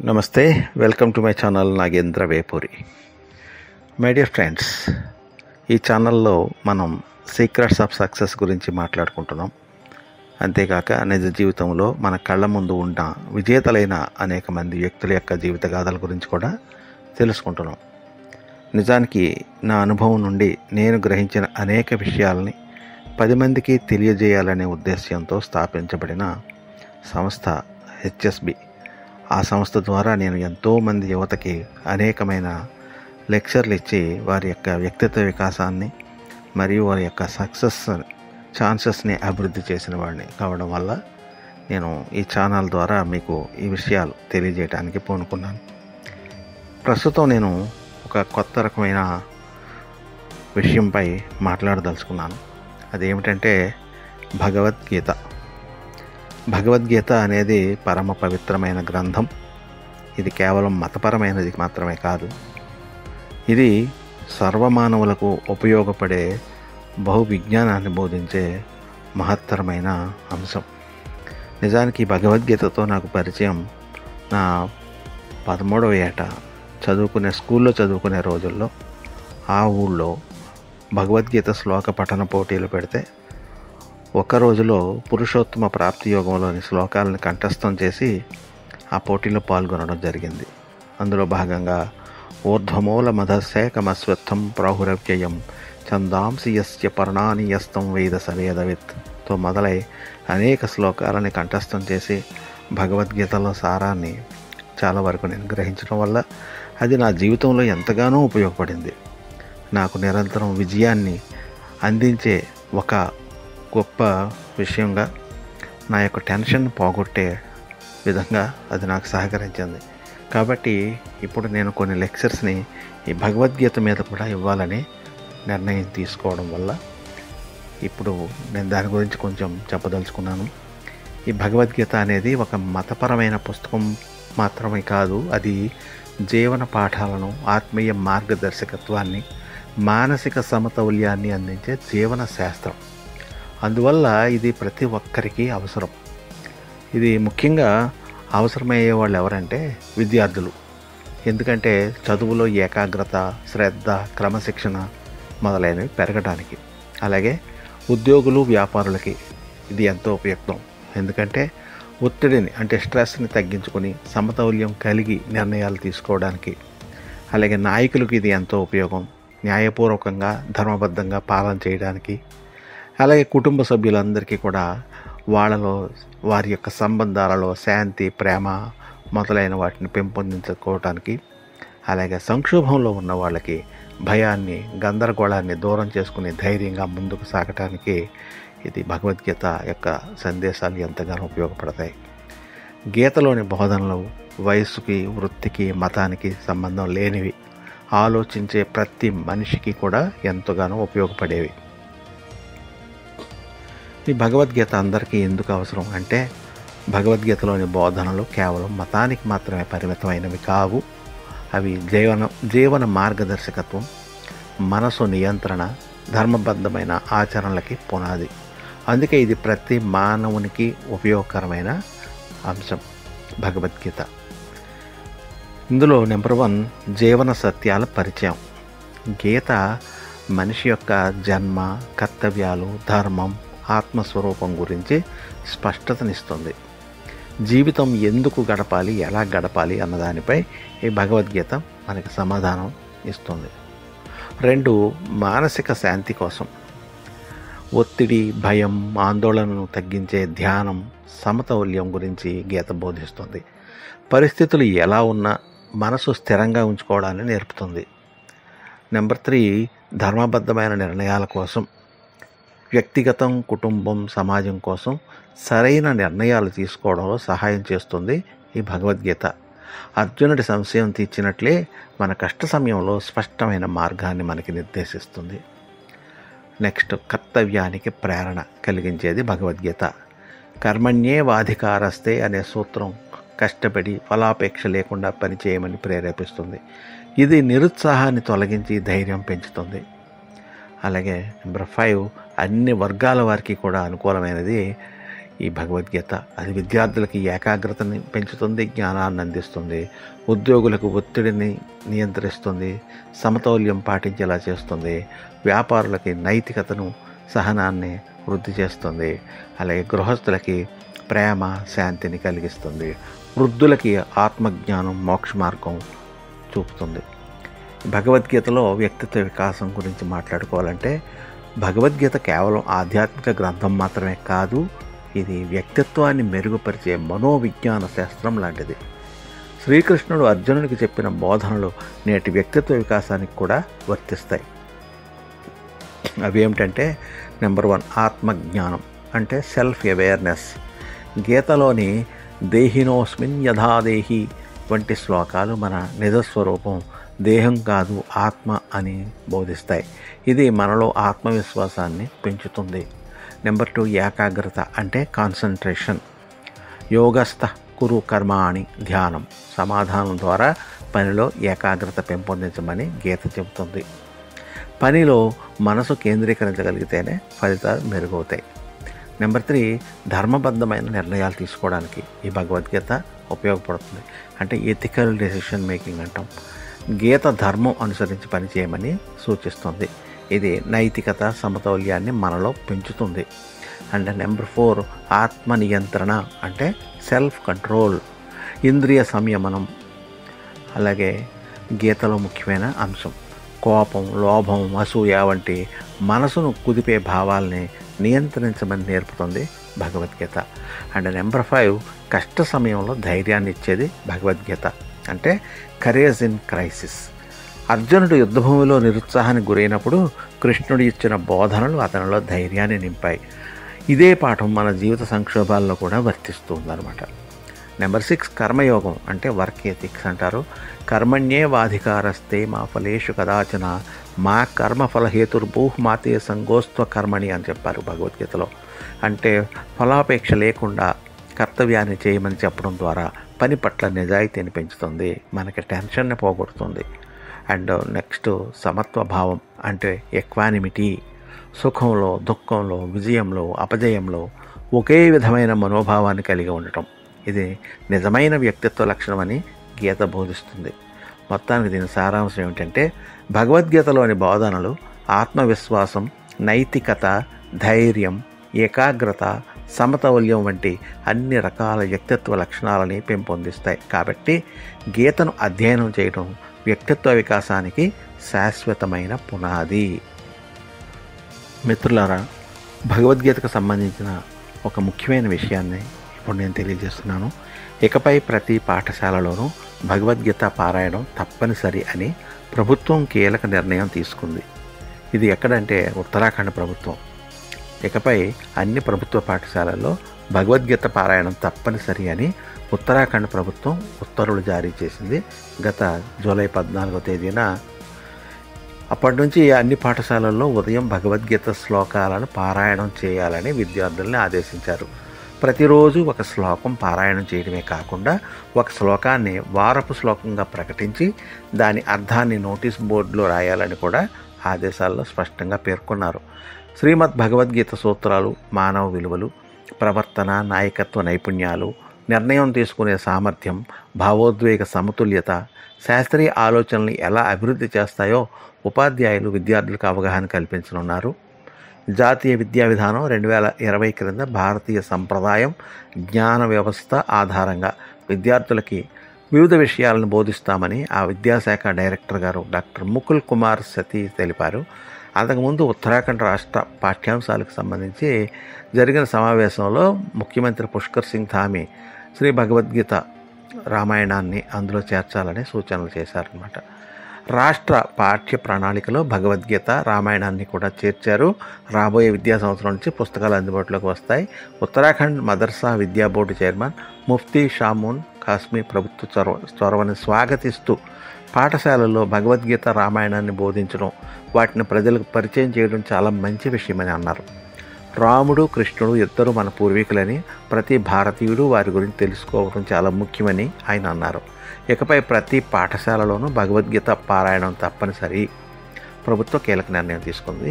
నమస్తే, welcome to my channel Nagendra Vepuri. My dear friends, ఈ ఛానల్లో మనం సీక్రెట్స్ ఆఫ్ సక్సెస్ గురించి మాట్లాడుకుంటున్నాం. అంతేకాక నిజ జీవితంలో మన కళ్ళ ముందు ఉన్న విజేతలైన అనేక మంది వ్యక్తుల యొక్క జీవిత గాథల గురించి కూడా తెలుసుకుంటున్నాం. నిజానికి నా అనుభవం నుండి నేను గ్రహించిన అనేక విషయాలని 10 మందికి తెలియజేయాలనే ఉద్దేశ్యంతో స్థాపించబడిన సంస్థ HSB. ఆ సంస్థ ద్వారా నేను ఎంతోమంది యువతకి అనేకమైన లెక్చర్లు ఇచ్చి వారి యొక్క వ్యక్తిత్వ వికాసాన్ని మరియు వారి యొక్క సక్సెస్ ఛాన్సెస్ని అభివృద్ధి చేసిన వాడిని కావడం వల్ల నేను ఈ ఛానల్ ద్వారా మీకు ఈ విషయాలు తెలియజేయడానికి పూనుకున్నాను. ప్రస్తుతం నేను ఒక కొత్త రకమైన విషయంపై మాట్లాడదలుచుకున్నాను. అదేమిటంటే భగవద్గీత. భగవద్గీత అనేది పరమ పవిత్రమైన గ్రంథం. ఇది కేవలం మతపరమైనది మాత్రమే కాదు, ఇది సర్వమానవులకు ఉపయోగపడే బహువిజ్ఞానాన్ని బోధించే మహత్తరమైన అంశం. నిజానికి భగవద్గీతతో నాకు పరిచయం నా 13వ ఏట స్కూల్లో చదువుకునే రోజుల్లో ఆ ఊళ్ళో భగవద్గీత శ్లోక పఠన పోటీలు పెడితే ఒక రోజులో పురుషోత్తమ ప్రాప్తి యోగంలోని శ్లోకాలను కంఠస్థం చేసి ఆ పోటీలో పాల్గొనడం జరిగింది. అందులో భాగంగా ఊర్ధ్వమూల మధశేకమశ్వత్థం ప్రాహురవ్యయం ఛందాంసి యస్య పర్ణాని యస్తం వేద సవేదవిత్తో మొదలై అనేక శ్లోకాలని కంఠస్థం చేసి భగవద్గీతలో సారాన్ని చాలా వరకు నేను గ్రహించడం వల్ల అది నా జీవితంలో ఎంతగానో ఉపయోగపడింది. నాకు నిరంతరం విజయాన్ని అందించే ఒక గొప్ప విషయంగా, నా యొక్క టెన్షన్ పోగొట్టే విధంగా అది నాకు సహకరించింది. కాబట్టి ఇప్పుడు నేను కొన్ని లెక్చర్స్ని ఈ భగవద్గీత మీద కూడా ఇవ్వాలని నిర్ణయం తీసుకోవడం వల్ల ఇప్పుడు నేను దాని గురించి కొంచెం చెప్పదలుచుకున్నాను. ఈ భగవద్గీత అనేది ఒక మతపరమైన పుస్తకం మాత్రమే కాదు, అది జీవన పాఠాలను, ఆత్మీయ మార్గదర్శకత్వాన్ని, మానసిక సమతౌల్యాన్ని అందించే జీవన శాస్త్రం. అందువల్ల ఇది ప్రతి ఒక్కరికి అవసరం. ఇది ముఖ్యంగా అవసరమయ్యే వాళ్ళు ఎవరంటే విద్యార్థులు. ఎందుకంటే చదువులో ఏకాగ్రత, శ్రద్ధ, క్రమశిక్షణ మొదలైనవి పెరగడానికి. అలాగే ఉద్యోగులు, వ్యాపారులకి ఇది ఎంతో ఉపయుక్తం. ఎందుకంటే ఒత్తిడిని అంటే స్ట్రెస్ని తగ్గించుకొని సమతౌల్యం కలిగి నిర్ణయాలు తీసుకోవడానికి. అలాగే నాయకులకు ఇది ఎంతో ఉపయోగం, న్యాయపూర్వకంగా ధర్మబద్ధంగా పాలన చేయడానికి. అలాగే కుటుంబ సభ్యులందరికీ కూడా వాళ్ళలో వారి యొక్క సంబంధాలలో శాంతి, ప్రేమ మొదలైన వాటిని పెంపొందించుకోవటానికి. అలాగే సంక్షోభంలో ఉన్న వాళ్ళకి భయాన్ని, గందరగోళాన్ని దూరం చేసుకుని ధైర్యంగా ముందుకు సాగటానికి ఇది భగవద్గీత యొక్క సందేశాలు ఎంతగానో ఉపయోగపడతాయి. గీతలోని బోధనలు వయస్సుకి, వృత్తికి, మతానికి సంబంధం లేనివి, ఆలోచించే ప్రతి మనిషికి కూడా ఎంతగానో ఉపయోగపడేవి. ఈ భగవద్గీత అందరికీ ఎందుకు అవసరం అంటే, భగవద్గీతలోని బోధనలు కేవలం మతానికి మాత్రమే పరిమితమైనవి కావు. అవి జీవన మార్గదర్శకత్వం, మనసు నియంత్రణ, ధర్మబద్ధమైన ఆచరణలకి పునాది. అందుకే ఇది ప్రతి మానవునికి ఉపయోగకరమైన అంశం భగవద్గీత. ఇందులో నెంబర్ 1 జీవన సత్యాల పరిచయం. గీత మనిషి యొక్క జన్మ, కర్తవ్యాలు, ధర్మం, ఆత్మస్వరూపం గురించి స్పష్టతనిస్తుంది. జీవితం ఎందుకు గడపాలి, ఎలా గడపాలి అన్నదానిపై ఈ భగవద్గీత మనకి సమాధానం ఇస్తుంది. 2 మానసిక శాంతి కోసం. ఒత్తిడి, భయం, ఆందోళనను తగ్గించే ధ్యానం, సమతౌల్యం గురించి గీత బోధిస్తుంది. పరిస్థితులు ఎలా ఉన్నా మనసు స్థిరంగా ఉంచుకోవడాన్ని నేర్పుతుంది. నెంబర్ 3 ధర్మబద్ధమైన నిర్ణయాల కోసం. వ్యక్తిగతం, కుటుంబం, సమాజం కోసం సరైన నిర్ణయాలు తీసుకోవడంలో సహాయం చేస్తుంది ఈ భగవద్గీత. అర్జునుడి సంశయం తీర్చినట్లే మన కష్ట సమయంలో స్పష్టమైన మార్గాన్ని మనకి నిర్దేశిస్తుంది. నెక్స్ట్, కర్తవ్యానికి ప్రేరణ కలిగించేది భగవద్గీత. కర్మణ్యేవాధికారస్తే అనే సూత్రం కష్టపడి ఫలాపేక్ష లేకుండా పనిచేయమని ప్రేరేపిస్తుంది. ఇది నిరుత్సాహాన్ని తొలగించి ధైర్యం పెంచుతుంది. అలాగే నెంబర్ 5 అన్ని వర్గాల వారికి కూడా అనుకూలమైనది ఈ భగవద్గీత. అది విద్యార్థులకి ఏకాగ్రతని పెంచుతుంది, జ్ఞానాన్ని అందిస్తుంది, ఉద్యోగులకు ఒత్తిడిని నియంత్రిస్తుంది, సమతౌల్యం పాటించేలా చేస్తుంది, వ్యాపారులకి నైతికతను, సహనాన్ని వృద్ధి చేస్తుంది, అలాగే గృహస్థులకి ప్రేమ, శాంతిని కలిగిస్తుంది, వృద్ధులకి ఆత్మజ్ఞానం, మోక్ష మార్గం చూపుతుంది. భగవద్గీతలో వ్యక్తిత్వ వికాసం గురించి మాట్లాడుకోవాలంటే భగవద్గీత కేవలం ఆధ్యాత్మిక గ్రంథం మాత్రమే కాదు, ఇది వ్యక్తిత్వాన్ని మెరుగుపరిచే మనోవిజ్ఞాన శాస్త్రం లాంటిది. శ్రీకృష్ణుడు అర్జునుడికి చెప్పిన బోధనలు నేటి వ్యక్తిత్వ వికాసానికి కూడా వర్తిస్తాయి. అవి ఏమిటంటే నెంబర్ 1 ఆత్మజ్ఞానం అంటే సెల్ఫ్ అవేర్నెస్. గీతలోని దేహినోస్మిన్ యథాదేహి వంటి శ్లోకాలు మన నిజస్వరూపం దేహం కాదు ఆత్మ అని బోధిస్తాయి. ఇది మనలో ఆత్మవిశ్వాసాన్ని పెంచుతుంది. నెంబర్ 2 ఏకాగ్రత అంటే కాన్సన్ట్రేషన్. యోగస్థ కురు కర్మాణి ధ్యానం. సమాధానం ద్వారా పనిలో ఏకాగ్రత పెంపొందించమని గీత చెబుతుంది. పనిలో మనసు కేంద్రీకరించగలిగితేనే ఫలితాలు మెరుగవుతాయి. నెంబర్ 3 ధర్మబద్ధమైన నిర్ణయాలు తీసుకోవడానికి ఈ భగవద్గీత ఉపయోగపడుతుంది. అంటే ఎథికల్ డెసిషన్ మేకింగ్ అంటాం. గీత ధర్మం అనుసరించి పనిచేయమని సూచిస్తుంది. ఇది నైతికత, సమతౌల్యాన్ని మనలో పెంచుతుంది. అండ్ నెంబర్ 4 ఆత్మ నియంత్రణ అంటే సెల్ఫ్ కంట్రోల్, ఇంద్రియ సంయమనం. అలాగే గీతలో ముఖ్యమైన అంశం కోపం, లోభం, అసూయ వంటి మనసును కుదిపే భావాల్ని నియంత్రించమని నేర్పుతుంది భగవద్గీత. అండ్ నెంబర్ 5 కష్ట సమయంలో ధైర్యాన్ని ఇచ్చేది భగవద్గీత అంటే కరేజ్ ఇన్ క్రైసిస్. అర్జునుడు యుద్ధభూమిలో నిరుత్సాహానికి గురైనప్పుడు కృష్ణుడు ఇచ్చిన బోధనలు అతనిలో ధైర్యాన్ని నింపాయి. ఇదే పాఠం మన జీవిత సంక్షోభాల్లో కూడా వర్తిస్తుందన్నమాట. నెంబర్ 6 కర్మయోగం అంటే వర్క్ ఎథిక్స్ అంటారు. కర్మణ్యే వాధికారస్తే మా ఫలేషు కదాచన మా కర్మఫలహేతుర్భూమాతే సంగోస్త్వ కర్మణి అని చెప్పారు భగవద్గీతలో. అంటే ఫలాపేక్ష లేకుండా కర్తవ్యాన్ని చేయమని చెప్పడం ద్వారా పని పట్ల నిజాయితీని పెంచుతుంది, మనకి టెన్షన్ని పోగొడుతుంది. అండ్ నెక్స్ట్ సమత్వ భావం అంటే ఎక్వానిమిటీ. సుఖంలో, దుఃఖంలో, విజయంలో, అపజయంలో ఒకే విధమైన మనోభావాన్ని కలిగి ఉండటం. ఇది నిజమైన వ్యక్తిత్వ లక్షణం అని గీత బోధిస్తుంది. మొత్తానికి దీని సారాంశం ఏమిటంటే భగవద్గీతలోని బోధనలు ఆత్మవిశ్వాసం, నైతికత, ధైర్యం, ఏకాగ్రత, సమతౌల్యం వంటి అన్ని రకాల వ్యక్తిత్వ లక్షణాలని పెంపొందిస్తాయి. కాబట్టి గీతను అధ్యయనం చేయడం వ్యక్తిత్వ వికాసానికి శాశ్వతమైన పునాది. మిత్రులారా, భగవద్గీతకు సంబంధించిన ఒక ముఖ్యమైన విషయాన్ని ఇప్పుడు నేను తెలియజేస్తున్నాను. ఇకపై ప్రతి పాఠశాలలోనూ భగవద్గీత పారాయణం తప్పనిసరి అని ప్రభుత్వం కీలక నిర్ణయం తీసుకుంది. ఇది ఎక్కడంటే ఉత్తరాఖండ్ ప్రభుత్వం. ఇకపై అన్ని ప్రభుత్వ పాఠశాలల్లో భగవద్గీత పారాయణం తప్పనిసరి అని ఉత్తరాఖండ్ ప్రభుత్వం ఉత్తర్వులు జారీ చేసింది గత జూలై 14వ తేదీన. అప్పటి నుంచి అన్ని పాఠశాలల్లో ఉదయం భగవద్గీత శ్లోకాలను పారాయణం చేయాలని విద్యార్థుల్ని ఆదేశించారు. ప్రతిరోజు ఒక శ్లోకం పారాయణం చేయడమే కాకుండా ఒక శ్లోకాన్ని వారపు శ్లోకంగా ప్రకటించి దాని అర్థాన్ని నోటీస్ బోర్డులో రాయాలని కూడా ఆదేశాల్లో స్పష్టంగా పేర్కొన్నారు. శ్రీమద్ భగవద్గీత సూత్రాలు మానవ విలువలు, ప్రవర్తన, నాయకత్వ నైపుణ్యాలు, నిర్ణయం తీసుకునే సామర్థ్యం, భావోద్వేగ సమతుల్యత, శాస్త్రీయ ఆలోచనల్ని ఎలా అభివృద్ధి చేస్తాయో ఉపాధ్యాయులు విద్యార్థులకు అవగాహన కల్పించనున్నారు. జాతీయ విద్యా విధానం 2020 క్రింద భారతీయ సంప్రదాయం, జ్ఞాన వ్యవస్థ ఆధారంగా విద్యార్థులకి వివిధ విషయాలను బోధిస్తామని ఆ విద్యాశాఖ డైరెక్టర్ గారు డాక్టర్ ముకుల్ కుమార్ సతీష్ తెలిపారు. అంతకుముందు ఉత్తరాఖండ్ రాష్ట్ర పాఠ్యాంశాలకు సంబంధించి జరిగిన సమావేశంలో ముఖ్యమంత్రి పుష్కర్ సింగ్ ధామి శ్రీ భగవద్గీత రామాయణాన్ని అందులో చేర్చాలని సూచనలు చేశారన్నమాట. రాష్ట్ర పాఠ్య ప్రణాళికలో భగవద్గీత రామాయణాన్ని కూడా చేర్చారు. రాబోయే విద్యా సంవత్సరం నుంచి పుస్తకాలు అందుబాటులోకి వస్తాయి. ఉత్తరాఖండ్ మదర్సా విద్యా బోర్డు చైర్మన్ ముఫ్తీ షామూన్ కాశ్మీ ప్రభుత్వ చొరవని స్వాగతిస్తూ పాఠశాలల్లో భగవద్గీత రామాయణాన్ని బోధించడం, వాటిని ప్రజలకు పరిచయం చేయడం చాలా మంచి విషయమని అన్నారు. రాముడు, కృష్ణుడు ఇద్దరు మన పూర్వీకులని, ప్రతి భారతీయుడు వారి గురించి తెలుసుకోవడం చాలా ముఖ్యమని ఆయన అన్నారు. ఇకపై ప్రతి పాఠశాలలోనూ భగవద్గీత పారాయణం తప్పనిసరి. ప్రభుత్వం కీలక నిర్ణయం తీసుకుంది.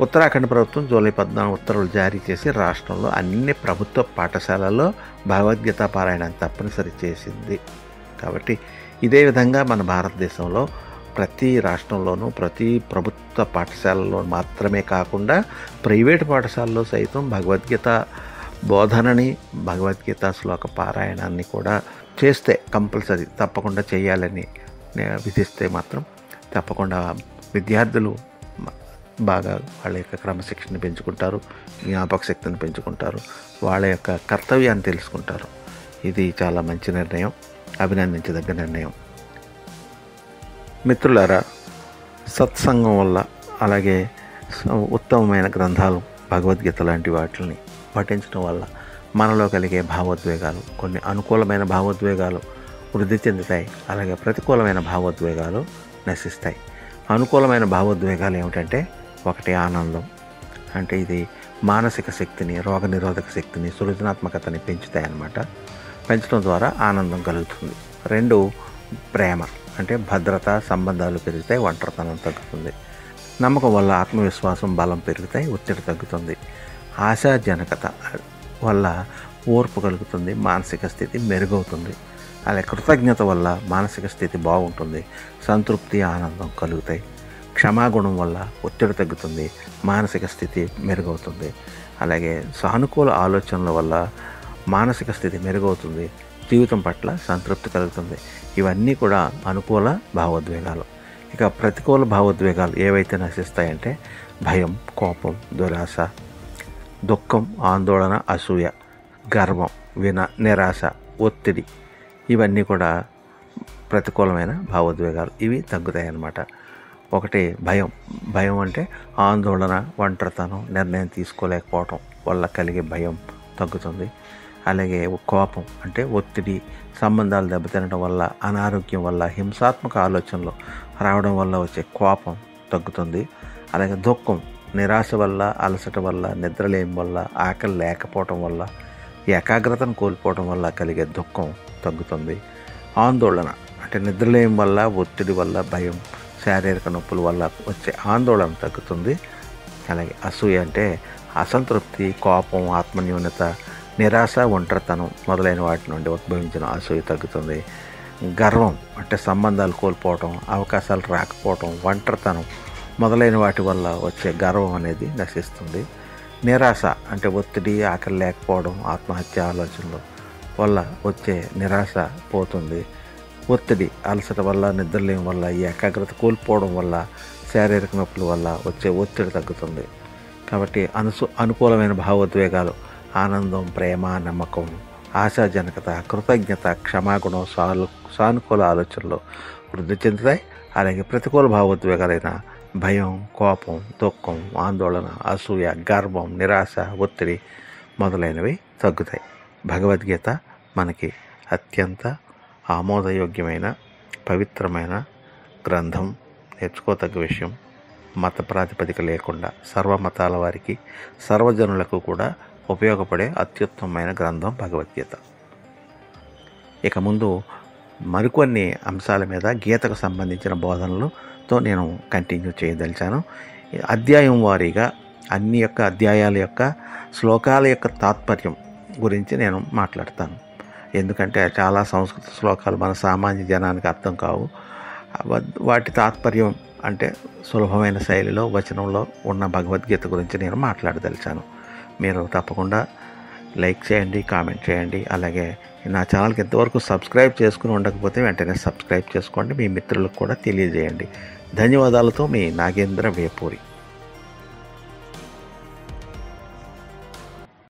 ఉత్తరాఖండ్ ప్రభుత్వం జూలై 14 ఉత్తర్వులు జారీ చేసి రాష్ట్రంలో అన్ని ప్రభుత్వ పాఠశాలల్లో భగవద్గీత పారాయణం తప్పనిసరి చేసింది. కాబట్టి ఇదే విధంగా మన భారతదేశంలో ప్రతి రాష్ట్రంలోనూ ప్రతి ప్రభుత్వ పాఠశాలలో మాత్రమే కాకుండా ప్రైవేటు పాఠశాలలో సైతం భగవద్గీత బోధనని, భగవద్గీత శ్లోక పారాయణాన్ని కూడా చేస్తే కంపల్సరీ తప్పకుండా చేయాలని విధిస్తే మాత్రం తప్పకుండా విద్యార్థులు బాగా వాళ్ళ యొక్క క్రమశిక్షణ పెంచుకుంటారు, జ్ఞాపక శక్తిని పెంచుకుంటారు, వాళ్ళ యొక్క కర్తవ్యాన్ని తెలుసుకుంటారు. ఇది చాలా మంచి నిర్ణయం, అభినందించదగ్గ నిర్ణయం. మిత్రులారా, సత్సంగం వల్ల అలాగే ఉత్తమమైన గ్రంథాలు భగవద్గీత లాంటి వాటిని పఠించడం వల్ల మనలో కలిగే భావోద్వేగాలు, కొన్ని అనుకూలమైన భావోద్వేగాలు వృద్ధి చెందుతాయి, అలాగే ప్రతికూలమైన భావోద్వేగాలు నశిస్తాయి. అనుకూలమైన భావోద్వేగాలు ఏమిటంటే, ఒకటి ఆనందం, అంటే ఇది మానసిక శక్తిని, రోగనిరోధక శక్తిని, సృజనాత్మకతని పెంచుతాయి అన్నమాట. పెంచడం ద్వారా ఆనందం కలుగుతుంది. 2 ప్రేమ, అంటే భద్రత, సంబంధాలు పెరుగుతాయి, ఒంటరితనం తగ్గుతుంది. నమ్మకం వల్ల ఆత్మవిశ్వాసం, బలం పెరుగుతాయి, ఒత్తిడి తగ్గుతుంది. ఆశాజనకత వల్ల ఓర్పు కలుగుతుంది, మానసిక స్థితి మెరుగవుతుంది. అలాగే కృతజ్ఞత వల్ల మానసిక స్థితి బాగుంటుంది, సంతృప్తి, ఆనందం కలుగుతాయి. క్షమాగుణం వల్ల ఒత్తిడి తగ్గుతుంది, మానసిక స్థితి మెరుగవుతుంది. అలాగే సానుకూల ఆలోచనల వల్ల మానసిక స్థితి మెరుగవుతుంది, జీవితం పట్ల సంతృప్తి కలుగుతుంది. ఇవన్నీ కూడా అనుకూల భావోద్వేగాలు. ఇక ప్రతికూల భావోద్వేగాలు ఏవైతే నశిస్తాయంటే భయం, కోపం, దురాశ, దుఃఖం, ఆందోళన, అసూయ, గర్వం, నిరాశ, ఒత్తిడి, ఇవన్నీ కూడా ప్రతికూలమైన భావోద్వేగాలు. ఇవి తగ్గుతాయి అన్నమాట. ఒకటి భయం అంటే ఆందోళన, ఒంటరితనం, నిర్ణయం తీసుకోలేకపోవటం వల్ల కలిగే భయం తగ్గుతుంది. అలాగే కోపం అంటే ఒత్తిడి, సంబంధాలు దెబ్బతినడం వల్ల, అనారోగ్యం వల్ల, హింసాత్మక ఆలోచనలు రావడం వల్ల వచ్చే కోపం తగ్గుతుంది. అలాగే దుఃఖం, నిరాశ వల్ల, అలసట వల్ల, నిద్రలేమి వల్ల, ఆకలి లేకపోవటం వల్ల, ఏకాగ్రతను కోల్పోవడం వల్ల కలిగే దుఃఖం తగ్గుతుంది. ఆందోళన అంటే నిద్రలేమి వల్ల, ఒత్తిడి వల్ల, భయం, శారీరక నొప్పుల వల్ల వచ్చే ఆందోళన తగ్గుతుంది. అలాగే అసూయ అంటే అసంతృప్తి, కోపం, ఆత్మన్యూనత, నిరాశ, ఒంటరితనం మొదలైన వాటి నుండి ఉద్భవించిన అసూయ తగ్గుతుంది. గర్వం అంటే సంబంధాలు కోల్పోవటం, అవకాశాలు రాకపోవటం, ఒంటరితనం మొదలైన వాటి వల్ల వచ్చే గర్వం అనేది నశిస్తుంది. నిరాశ అంటే ఒత్తిడి, ఆకలి లేకపోవడం, ఆత్మహత్య ఆలోచనలు వల్ల వచ్చే నిరాశ పోతుంది. ఒత్తిడి, అలసట వల్ల, నిద్రలేమి వల్ల, ఏకాగ్రత కోల్పోవడం వల్ల, శారీరక నొప్పుల వల్ల వచ్చే ఒత్తిడి తగ్గుతుంది. కాబట్టి అనుకూలమైన భావోద్వేగాలు ఆనందం, ప్రేమ, నమ్మకం, ఆశాజనకత, కృతజ్ఞత, క్షమాగుణం, సానుకూల ఆలోచనలు వృద్ధి చెందుతాయి. అలాగే ప్రతికూల భావోద్వేగాలైన భయం, కోపం, దుఃఖం, ఆందోళన, అసూయ, గర్వం, నిరాశ, ఒత్తిడి మొదలైనవి తగ్గుతాయి. భగవద్గీత మనకి అత్యంత ఆమోదయోగ్యమైన పవిత్రమైన గ్రంథం, నేర్చుకోదగ్గ విషయం. మత ప్రాతిపదిక లేకుండా సర్వమతాల వారికి, సర్వజనులకు కూడా ఉపయోగపడే అత్యుత్తమమైన గ్రంథం భగవద్గీత. ఇక ముందు మరికొన్ని అంశాల మీద గీతకు సంబంధించిన బోధనలతో నేను కంటిన్యూ చేయదలిచాను. అధ్యాయం వారీగా అన్ని యొక్క అధ్యాయాల యొక్క శ్లోకాల యొక్క తాత్పర్యం గురించి నేను మాట్లాడతాను. ఎందుకంటే చాలా సంస్కృత శ్లోకాలు మన సామాన్య జనానికి అర్థం కావు. వాటి తాత్పర్యం అంటే సులభమైన శైలిలో వచనంలో ఉన్న భగవద్గీత గురించి నేను మాట్లాడదలిచాను. మీరు తప్పకుండా లైక్ చేయండి, కామెంట్ చేయండి. అలాగే నా ఛానల్కి ఎంతవరకు సబ్స్క్రైబ్ చేసుకుని ఉండకపోతే వెంటనే సబ్స్క్రైబ్ చేసుకోండి, మీ మిత్రులకు కూడా తెలియజేయండి. ధన్యవాదాలతో మీ నాగేంద్ర వేపూరి.